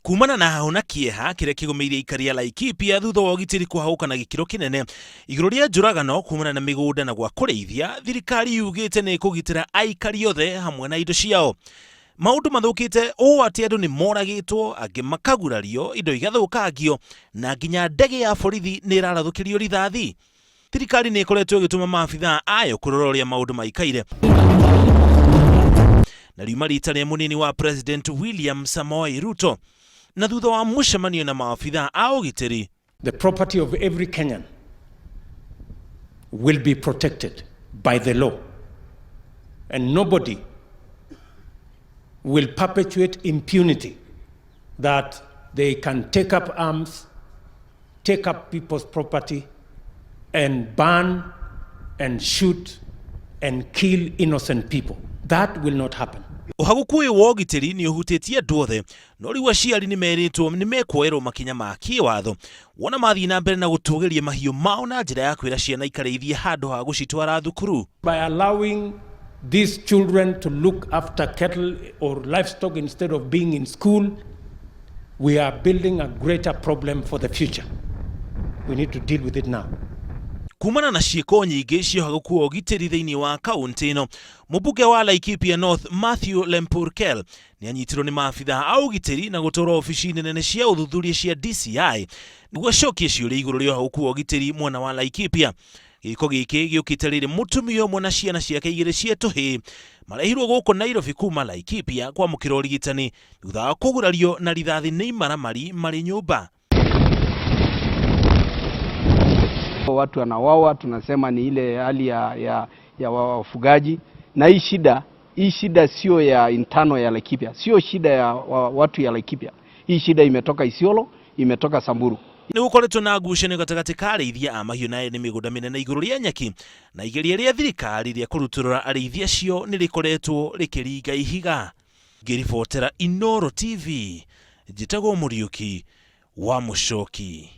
Kumana na hau na kieha kiria kigumiirie ikari ya Laikipia thutha wa ugitiri kuhauka na gikiro kinene iguru ria njuragano kumana na migunda na gwa kurithia, thirikari yugite ni kugitira aikari othe hamwe na indo ciao. Maundu mathukite uu ati andu ni moragitwo, angi makagurario, indo igathukangio na nginya ndege ya borithi ni irarathukirio rithathi. Thirikari ni ikoretwo igituma maabithaa ayo kurora uria maundu maikaire. Na riuma rita ria munini wa President William Samoei Ruto na thutha wa mucemanio na maabithaa a ugitiri. The property of every Kenyan will be protected by the law, and nobody will perpetuate impunity that they can take up arms, take up people's property, and burn and shoot and kill innocent people. That will not happen. Uhagukui wa ugitiri ni uhutitie andu othe, no riu aciari ni meritwo ni mekwoerwo makinya ma kiwatho wona mathii na mbere na gutugiria mahiu mao na njira ya kwira ciana ikareithie handu ha gucitwara thukuru. By allowing these children to look after cattle or livestock instead of being in school, we are building a greater problem for the future. We need to deal with it now. Kumana na ciiko nyingi cia uhaguku wa ugitiri thiini wa kaunti ino, mubuge wa Laikipia North Matthew Lempurkel ni anyitirwo ni maabithaa a ugitiri na gutwarwo ofici nene cia uthuthuria cia DCI niguo acokie ciuria iguru ria uhaguku wa ugitiri mwena wa Laikipia. Giko giki giukite riri mutumia umwe na ciana ciake igiri cia tuhi marehirwo guku Nairobi kuma Laikipia kwa mukiro rigitani thutha wa kugurario na rithathi ni imaramari mari nyumba. Watu wanawawa, tunasema ni ile hali ya wafugaji, na hii shida sio ya intano ya Laikipia, sio shida ya watu ya Laikipia. Hii shida imetoka Isiolo, imetoka Samburu. Ni gukoretwo na ngucanio gatagati ka arĩithia a mahiũ na ene mĩgũnda mĩnene igũrũ rĩa nyeki, na igeria rĩa thirikari rĩa kũrutũrũra arĩithia cio nĩ rĩkoretwo rĩkĩringa ihiga. Ngĩribotera Inooro TV, njĩtagwo Mũriũki wa Mũchoki.